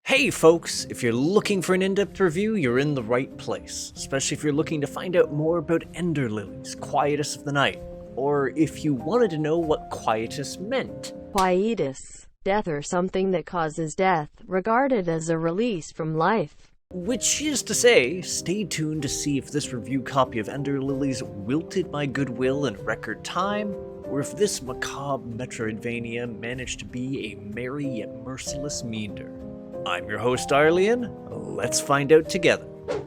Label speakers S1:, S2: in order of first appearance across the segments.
S1: Hey folks, if you're looking for an in-depth review, you're in the right place, especially if you're looking to find out more about Ender Lilies, Quietus of the Night, or if you wanted to know what Quietus meant.
S2: Quietus, death or something that causes death, regarded as a release from life.
S1: Which is to say, stay tuned to see if this review copy of Ender Lilies wilted my goodwill in record time, or if this macabre Metroidvania managed to be a merry yet merciless meander. I'm your host Arlyeon, let's find out together.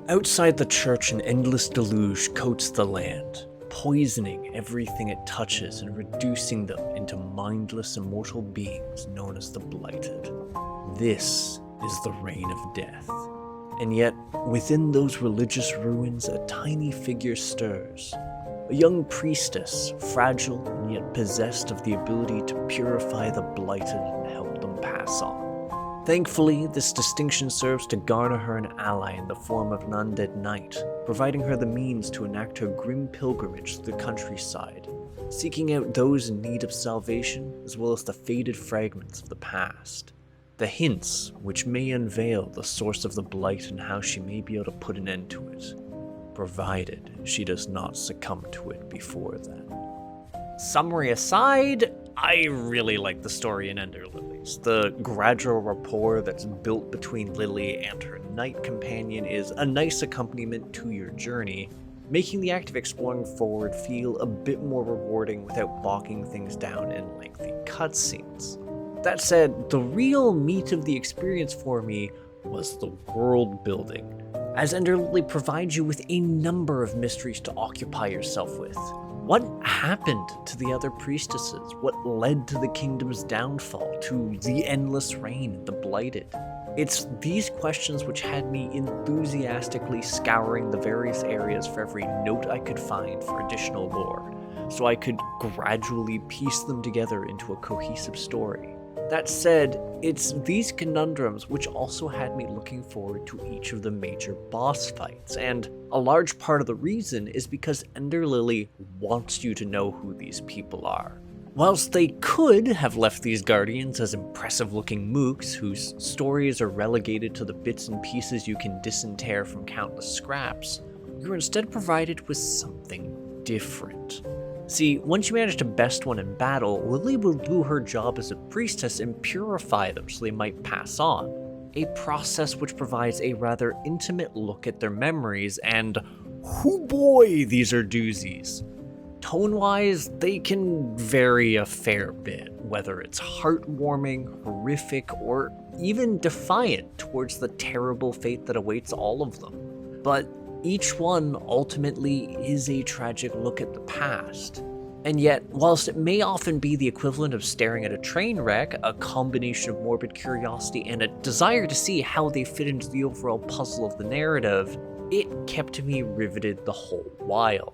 S1: Outside the church, an endless deluge coats the land, poisoning everything it touches and reducing them into mindless immortal beings known as the Blighted. This is the reign of death. And yet, within those religious ruins, a tiny figure stirs. A young priestess, fragile and yet possessed of the ability to purify the Blighted and help them pass on. Thankfully, this distinction serves to garner her an ally in the form of an undead knight, providing her the means to enact her grim pilgrimage through the countryside, seeking out those in need of salvation as well as the faded fragments of the past. The hints which may unveil the source of the blight and how she may be able to put an end to it, provided she does not succumb to it before then. Summary aside, I really like the story in Ender Lilies. The gradual rapport that's built between Lily and her knight companion is a nice accompaniment to your journey, making the act of exploring forward feel a bit more rewarding without bogging things down in lengthy cutscenes. That said, the real meat of the experience for me was the world building, as Ender Lily provides you with a number of mysteries to occupy yourself with. What happened to the other priestesses? What led to the kingdom's downfall, to the endless reign of the Blighted? It's these questions which had me enthusiastically scouring the various areas for every note I could find for additional lore, so I could gradually piece them together into a cohesive story. That said, it's these conundrums which also had me looking forward to each of the major boss fights, and a large part of the reason is because Ender Lily wants you to know who these people are. Whilst they could have left these guardians as impressive-looking mooks whose stories are relegated to the bits and pieces you can disinter from countless scraps, you're instead provided with something different. See, once you manage to best one in battle, Lily will do her job as a priestess and purify them so they might pass on. A process which provides a rather intimate look at their memories, and hoo boy, these are doozies. Tone-wise, they can vary a fair bit, whether it's heartwarming, horrific, or even defiant towards the terrible fate that awaits all of them. But each one ultimately is a tragic look at the past. And yet, whilst it may often be the equivalent of staring at a train wreck, a combination of morbid curiosity and a desire to see how they fit into the overall puzzle of the narrative, it kept me riveted the whole while.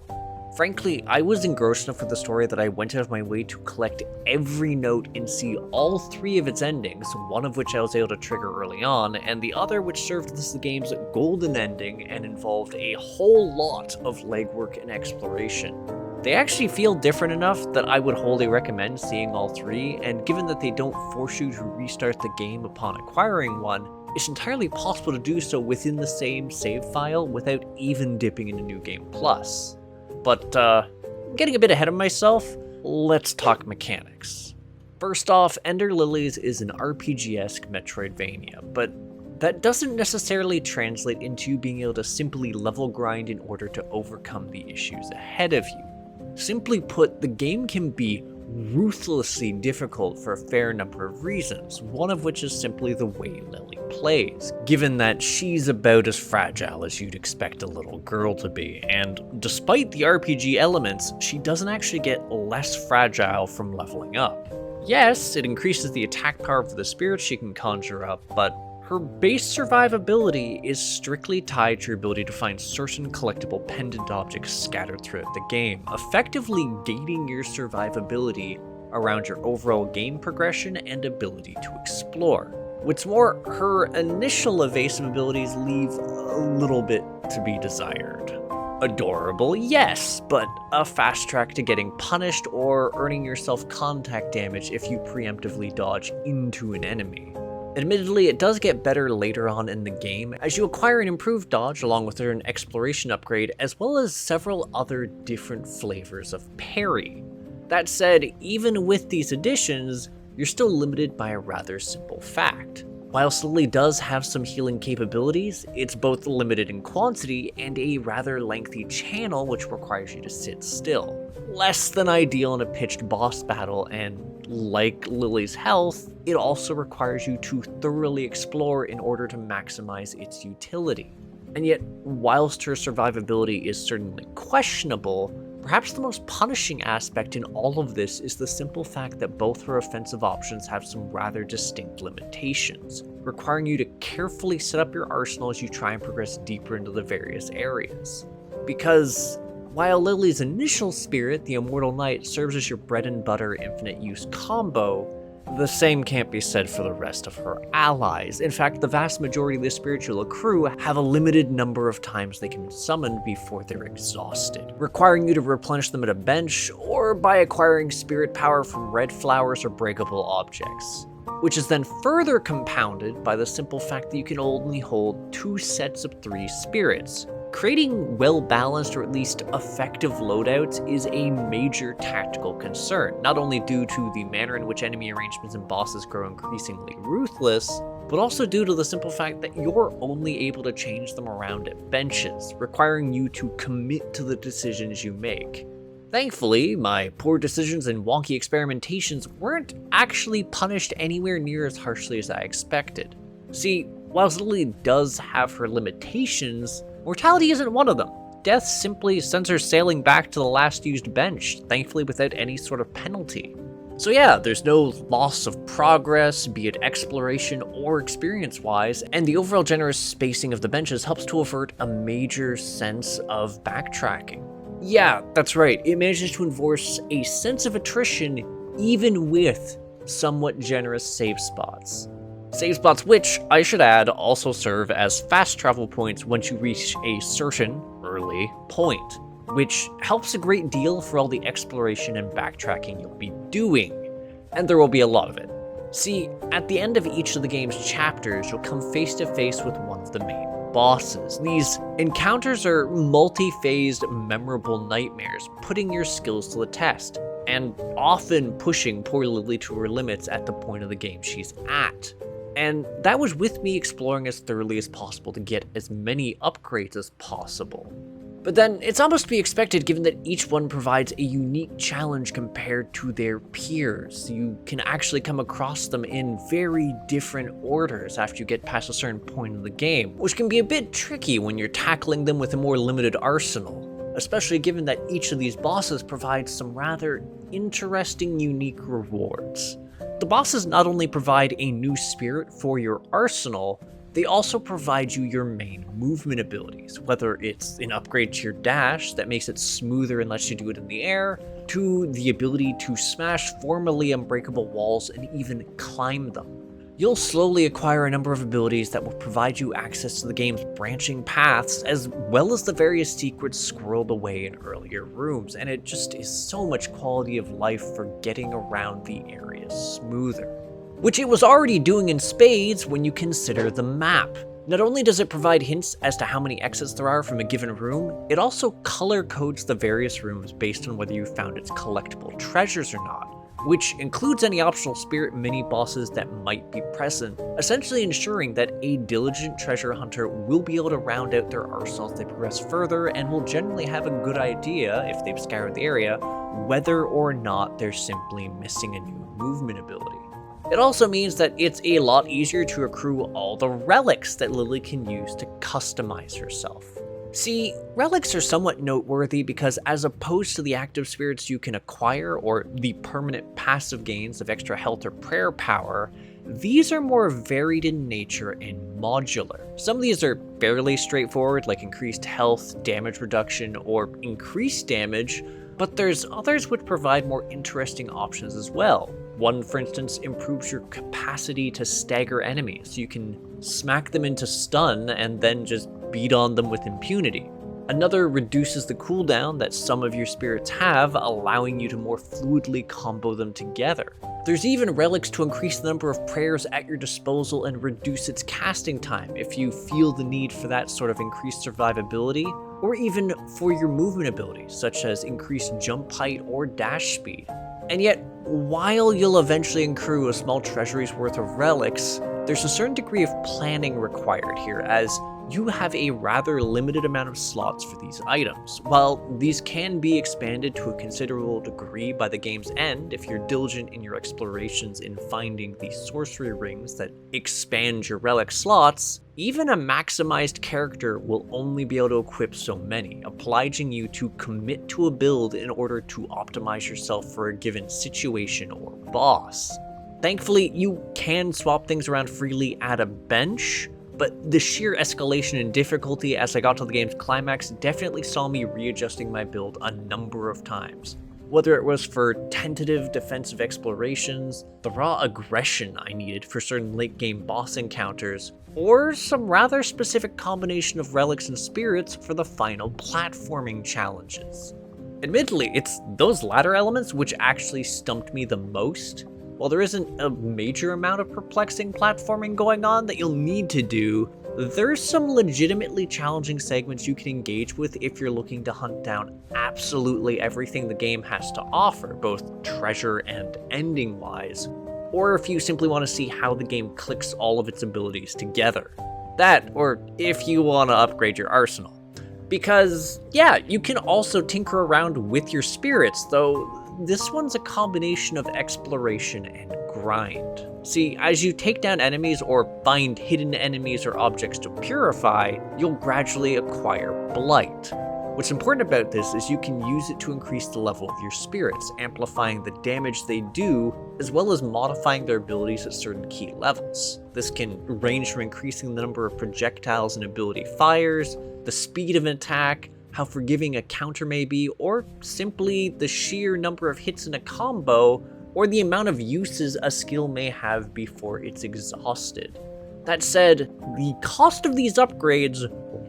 S1: Frankly, I was engrossed enough with the story that I went out of my way to collect every note and see all three of its endings, one of which I was able to trigger early on, and the other which served as the game's golden ending and involved a whole lot of legwork and exploration. They actually feel different enough that I would wholly recommend seeing all three, and given that they don't force you to restart the game upon acquiring one, it's entirely possible to do so within the same save file without even dipping into New Game Plus. But, getting a bit ahead of myself, let's talk mechanics. First off, Ender Lilies is an RPG-esque Metroidvania, but that doesn't necessarily translate into you being able to simply level grind in order to overcome the issues ahead of you. Simply put, the game can be ruthlessly difficult for a fair number of reasons, one of which is simply the way Lily plays, given that she's about as fragile as you'd expect a little girl to be, and despite the RPG elements, she doesn't actually get less fragile from leveling up. Yes, it increases the attack power of the spirits she can conjure up, but her base survivability is strictly tied to your ability to find certain collectible pendant objects scattered throughout the game, effectively gating your survivability around your overall game progression and ability to explore. What's more, her initial evasive abilities leave a little bit to be desired. Adorable, yes, but a fast track to getting punished or earning yourself contact damage if you preemptively dodge into an enemy. Admittedly, it does get better later on in the game, as you acquire an improved dodge along with an exploration upgrade, as well as several other different flavors of parry. That said, even with these additions, you're still limited by a rather simple fact. Whilst Lily does have some healing capabilities, it's both limited in quantity and a rather lengthy channel which requires you to sit still. Less than ideal in a pitched boss battle, and like Lily's health, it also requires you to thoroughly explore in order to maximize its utility. And yet, whilst her survivability is certainly questionable, perhaps the most punishing aspect in all of this is the simple fact that both her offensive options have some rather distinct limitations, requiring you to carefully set up your arsenal as you try and progress deeper into the various areas. Because while Lily's initial spirit, the Immortal Knight, serves as your bread and butter infinite use combo, the same can't be said for the rest of her allies. In fact, the vast majority of the spirits you'll accrue have a limited number of times they can be summoned before they're exhausted, requiring you to replenish them at a bench or by acquiring spirit power from red flowers or breakable objects. Which is then further compounded by the simple fact that you can only hold 2 sets of 3 spirits. Creating well-balanced or at least effective loadouts is a major tactical concern, not only due to the manner in which enemy arrangements and bosses grow increasingly ruthless, but also due to the simple fact that you're only able to change them around at benches, requiring you to commit to the decisions you make. Thankfully, my poor decisions and wonky experimentations weren't actually punished anywhere near as harshly as I expected. See, whilst Lily does have her limitations, mortality isn't one of them. Death simply sends her sailing back to the last used bench, thankfully without any sort of penalty. So yeah, there's no loss of progress, be it exploration or experience-wise, and the overall generous spacing of the benches helps to avert a major sense of backtracking. Yeah, that's right, it manages to enforce a sense of attrition even with somewhat generous save spots. Save spots which, I should add, also serve as fast travel points once you reach a certain early point, which helps a great deal for all the exploration and backtracking you'll be doing, and there will be a lot of it. See, at the end of each of the game's chapters, you'll come face to face with one of the main bosses. These encounters are multi-phased, memorable nightmares, putting your skills to the test, and often pushing poor Lily to her limits at the point of the game she's at. And that was with me exploring as thoroughly as possible to get as many upgrades as possible. But then, it's almost to be expected given that each one provides a unique challenge compared to their peers. You can actually come across them in very different orders after you get past a certain point in the game, which can be a bit tricky when you're tackling them with a more limited arsenal, especially given that each of these bosses provides some rather interesting, unique rewards. The bosses not only provide a new spirit for your arsenal, they also provide you your main movement abilities, whether it's an upgrade to your dash that makes it smoother and lets you do it in the air, to the ability to smash formerly unbreakable walls and even climb them. You'll slowly acquire a number of abilities that will provide you access to the game's branching paths, as well as the various secrets squirreled away in earlier rooms, and it just is so much quality of life for getting around the area smoother. Which it was already doing in spades when you consider the map. Not only does it provide hints as to how many exits there are from a given room, it also color codes the various rooms based on whether you found its collectible treasures or not, which includes any optional spirit mini-bosses that might be present, essentially ensuring that a diligent treasure hunter will be able to round out their arsenal as they progress further and will generally have a good idea, if they've scoured the area, whether or not they're simply missing a new movement ability. It also means that it's a lot easier to accrue all the relics that Lily can use to customize herself. See, relics are somewhat noteworthy because as opposed to the active spirits you can acquire or the permanent passive gains of extra health or prayer power, these are more varied in nature and modular. Some of these are fairly straightforward, like increased health, damage reduction, or increased damage, but there's others which provide more interesting options as well. One, for instance, improves your capacity to stagger enemies. You can smack them into stun and then just beat on them with impunity. Another reduces the cooldown that some of your spirits have, allowing you to more fluidly combo them together. There's even relics to increase the number of prayers at your disposal and reduce its casting time if you feel the need for that sort of increased survivability, or even for your movement abilities, such as increased jump height or dash speed. And yet, while you'll eventually accrue a small treasury's worth of relics, there's a certain degree of planning required here, as you have a rather limited amount of slots for these items. While these can be expanded to a considerable degree by the game's end if you're diligent in your explorations in finding the sorcery rings that expand your relic slots, even a maximized character will only be able to equip so many, obliging you to commit to a build in order to optimize yourself for a given situation or boss. Thankfully, you can swap things around freely at a bench, but the sheer escalation in difficulty as I got to the game's climax definitely saw me readjusting my build a number of times. Whether it was for tentative defensive explorations, the raw aggression I needed for certain late game boss encounters, or some rather specific combination of relics and spirits for the final platforming challenges. Admittedly, it's those latter elements which actually stumped me the most. While there isn't a major amount of perplexing platforming going on that you'll need to do, there's some legitimately challenging segments you can engage with if you're looking to hunt down absolutely everything the game has to offer, both treasure and ending-wise, or if you simply want to see how the game clicks all of its abilities together. That, or if you want to upgrade your arsenal. Because, yeah, you can also tinker around with your spirits, though this one's a combination of exploration and grind. See, as you take down enemies or find hidden enemies or objects to purify, you'll gradually acquire blight. What's important about this is you can use it to increase the level of your spirits, amplifying the damage they do, as well as modifying their abilities at certain key levels. This can range from increasing the number of projectiles and ability fires, the speed of an attack, how forgiving a counter may be, or simply the sheer number of hits in a combo, or the amount of uses a skill may have before it's exhausted. That said, the cost of these upgrades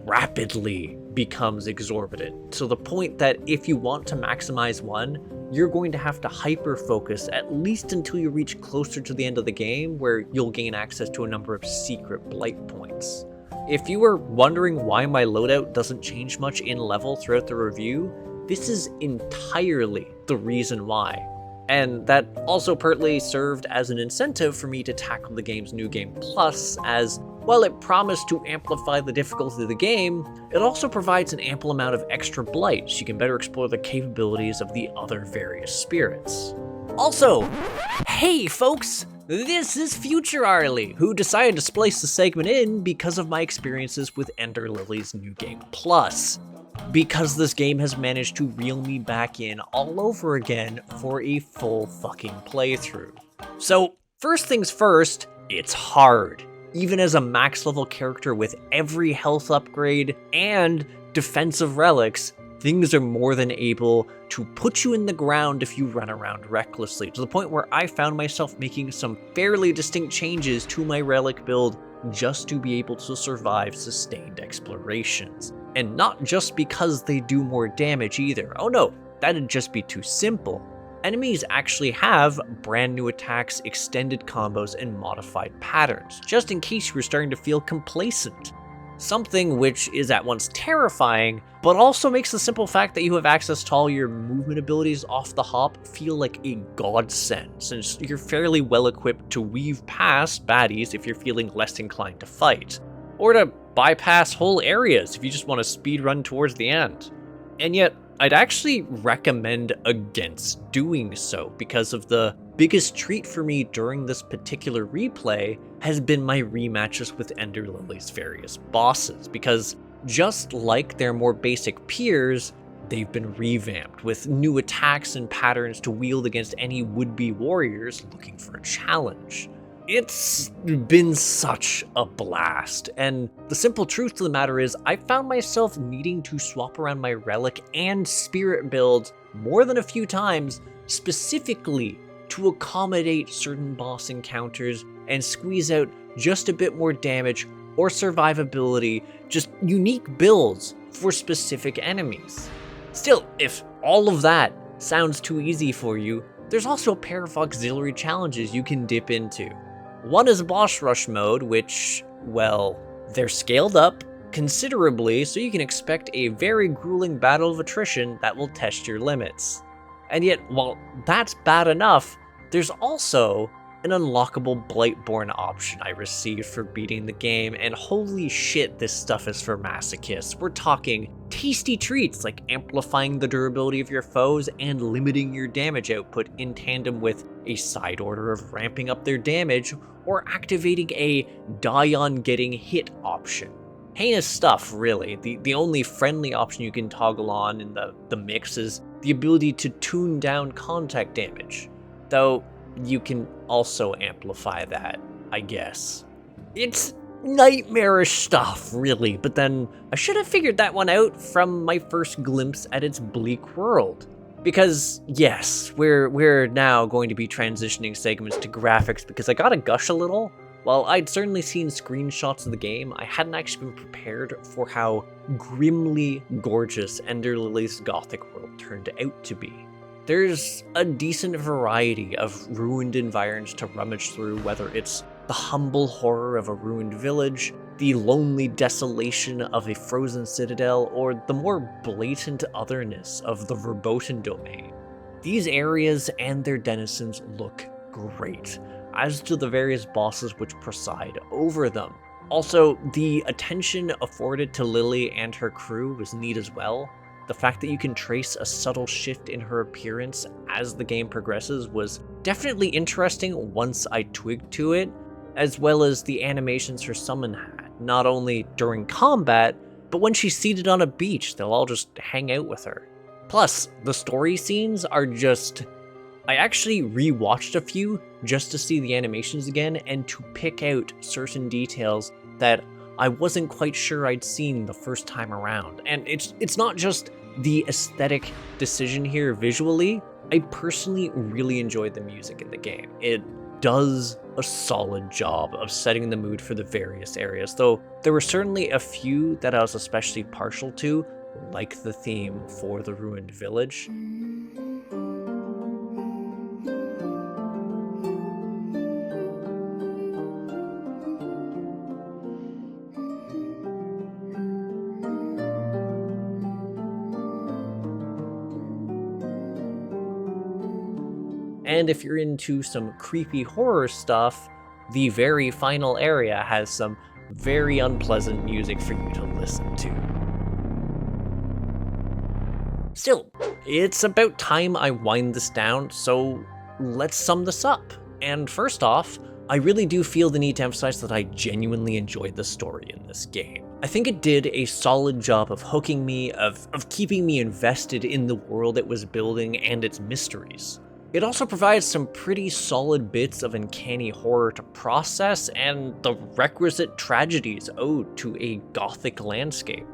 S1: rapidly becomes exorbitant, to the point that if you want to maximize one, you're going to have to hyper-focus at least until you reach closer to the end of the game, where you'll gain access to a number of secret blight points. If you were wondering why my loadout doesn't change much in level throughout the review, this is entirely the reason why. And that also partly served as an incentive for me to tackle the game's New Game Plus, as while it promised to amplify the difficulty of the game, it also provides an ample amount of extra blight so you can better explore the capabilities of the other various spirits. Also, hey folks! This is Future Arlie, who decided to splice the segment in because of my experiences with Ender Lilies New Game Plus. Because this game has managed to reel me back in all over again for a full fucking playthrough. So, first things first, it's hard. Even as a max level character with every health upgrade and defensive relics, things are more than able to put you in the ground if you run around recklessly, to the point where I found myself making some fairly distinct changes to my relic build just to be able to survive sustained explorations. And not just because they do more damage either. Oh no, that'd just be too simple. Enemies actually have brand new attacks, extended combos, and modified patterns, just in case you were starting to feel complacent. Something which is at once terrifying, but also makes the simple fact that you have access to all your movement abilities off the hop feel like a godsend, since you're fairly well equipped to weave past baddies if you're feeling less inclined to fight, or to bypass whole areas if you just want to speedrun towards the end. And yet, I'd actually recommend against doing so, because of the biggest treat for me during this particular replay has been my rematches with Ender Lily's various bosses, because just like their more basic peers, they've been revamped with new attacks and patterns to wield against any would-be warriors looking for a challenge. It's been such a blast, and the simple truth of the matter is I found myself needing to swap around my relic and spirit builds more than a few times, specifically to accommodate certain boss encounters and squeeze out just a bit more damage or survivability, just unique builds for specific enemies. Still, if all of that sounds too easy for you, There's also a pair of auxiliary challenges you can dip into. One is boss rush mode, which, well, they're scaled up considerably, so you can expect a very grueling battle of attrition that will test your limits. And yet, while that's bad enough, there's also an unlockable Blightborn option I received for beating the game, and holy shit, this stuff is for masochists. We're talking tasty treats like amplifying the durability of your foes and limiting your damage output in tandem with a side order of ramping up their damage or activating a die on getting hit option. Heinous stuff, really. The only friendly option you can toggle on in the mix is the ability to tune down contact damage, though you can also amplify that, I guess. It's nightmarish stuff, really, but then I should have figured that one out from my first glimpse at its bleak world. Because, yes, we're now going to be transitioning segments to graphics because I gotta gush a little. While I'd certainly seen screenshots of the game, I hadn't actually been prepared for how grimly gorgeous Ender Lilies' Gothic world turned out to be. There's a decent variety of ruined environs to rummage through, whether it's the humble horror of a ruined village, the lonely desolation of a frozen citadel, or the more blatant otherness of the verboten domain. These areas and their denizens look great, as do the various bosses which preside over them. Also, the attention afforded to Lily and her crew was neat as well. The fact that you can trace a subtle shift in her appearance as the game progresses was definitely interesting once I twigged to it, as well as the animations her summon had, not only during combat, but when she's seated on a beach, they'll all just hang out with her. Plus, the story scenes are just... I actually rewatched a few just to see the animations again and to pick out certain details that I wasn't quite sure I'd seen the first time around. And it's not just the aesthetic decision here visually. I personally really enjoyed the music in the game. It does a solid job of setting the mood for the various areas, though there were certainly a few that I was especially partial to, like the theme for the ruined village. And if you're into some creepy horror stuff, the very final area has some very unpleasant music for you to listen to. Still, it's about time I wind this down, so let's sum this up. And first off, I really do feel the need to emphasize that I genuinely enjoyed the story in this game. I think it did a solid job of hooking me, of keeping me invested in the world it was building and its mysteries. It also provides some pretty solid bits of uncanny horror to process and the requisite tragedies owed to a Gothic landscape.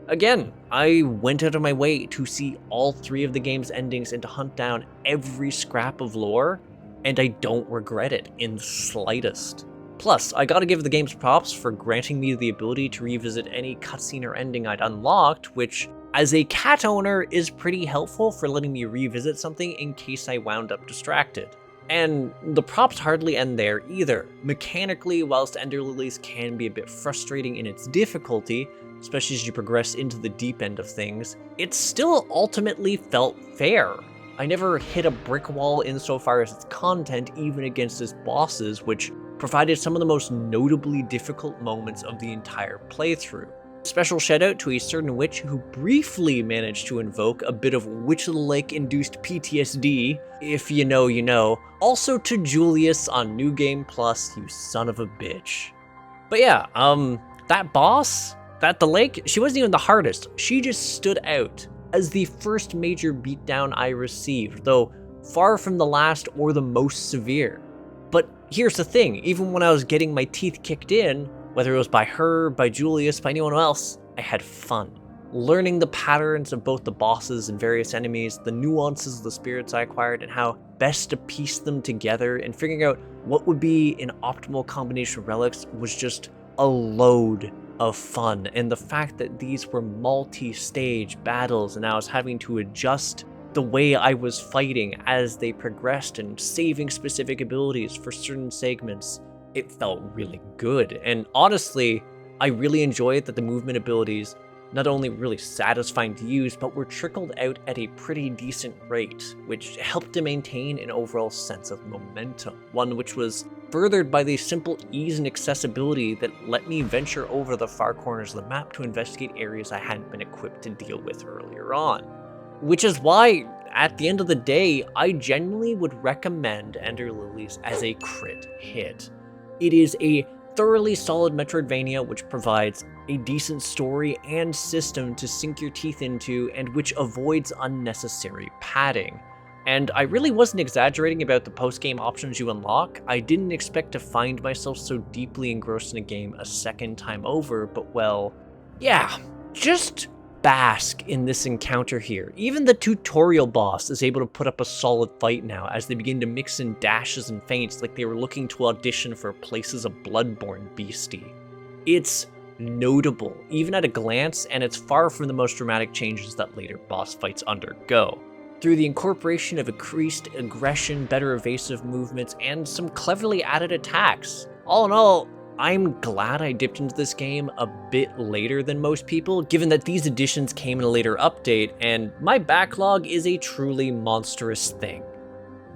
S1: Again, I went out of my way to see all 3 of the game's endings and to hunt down every scrap of lore, and I don't regret it in the slightest. Plus, I gotta give the game's props for granting me the ability to revisit any cutscene or ending I'd unlocked, which, as a cat owner, is pretty helpful for letting me revisit something in case I wound up distracted. And the props hardly end there either. Mechanically, whilst Ender Lilies can be a bit frustrating in its difficulty, especially as you progress into the deep end of things, it still ultimately felt fair. I never hit a brick wall insofar as its content, even against its bosses, which provided some of the most notably difficult moments of the entire playthrough. Special shout out to a certain witch who briefly managed to invoke a bit of Witcher-like induced PTSD, if you know you know. Also to Julius on New Game Plus, you son of a bitch. But yeah, that boss at the lake, she wasn't even the hardest. She just stood out as the first major beatdown I received, though far from the last or the most severe. But here's the thing, even when I was getting my teeth kicked in, whether it was by her, by Julius, by anyone else, I had fun. Learning the patterns of both the bosses and various enemies, the nuances of the spirits I acquired, and how best to piece them together, and figuring out what would be an optimal combination of relics was just a load of fun. And the fact that these were multi-stage battles and I was having to adjust the way I was fighting as they progressed and saving specific abilities for certain segments, it felt really good. And honestly, I really enjoyed that the movement abilities not only really satisfying to use, but were trickled out at a pretty decent rate, which helped to maintain an overall sense of momentum, one which was furthered by the simple ease and accessibility that let me venture over the far corners of the map to investigate areas I hadn't been equipped to deal with earlier on. Which is why, at the end of the day, I genuinely would recommend Ender Lilies as a crit hit. It is a thoroughly solid Metroidvania which provides a decent story and system to sink your teeth into and which avoids unnecessary padding. And I really wasn't exaggerating about the post-game options you unlock. I didn't expect to find myself so deeply engrossed in a game a second time over, but well, yeah, just bask in this encounter here. Even the tutorial boss is able to put up a solid fight now as they begin to mix in dashes and feints like they were looking to audition for places of Bloodborne beastie. It's notable, even at a glance, and it's far from the most dramatic changes that later boss fights undergo. Through the incorporation of increased aggression, better evasive movements, and some cleverly added attacks. All in all, I'm glad I dipped into this game a bit later than most people, given that these additions came in a later update, and my backlog is a truly monstrous thing.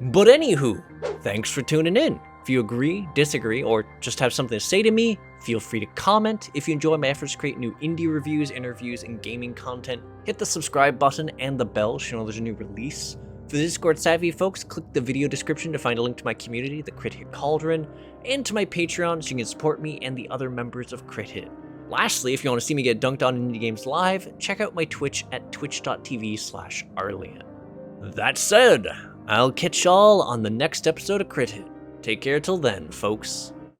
S1: But anywho, thanks for tuning in. If you agree, disagree, or just have something to say to me, feel free to comment. If you enjoy my efforts to create new indie reviews, interviews, and gaming content, hit the subscribe button and the bell so you know there's a new release. For the Discord savvy folks, click the video description to find a link to my community, the Crit Hit Cauldron, and to my Patreon so you can support me and the other members of Crit Hit. Lastly, if you want to see me get dunked on in indie games live, check out my Twitch at twitch.tv/Arlyeon. That said, I'll catch y'all on the next episode of Crit Hit. Take care till then, folks.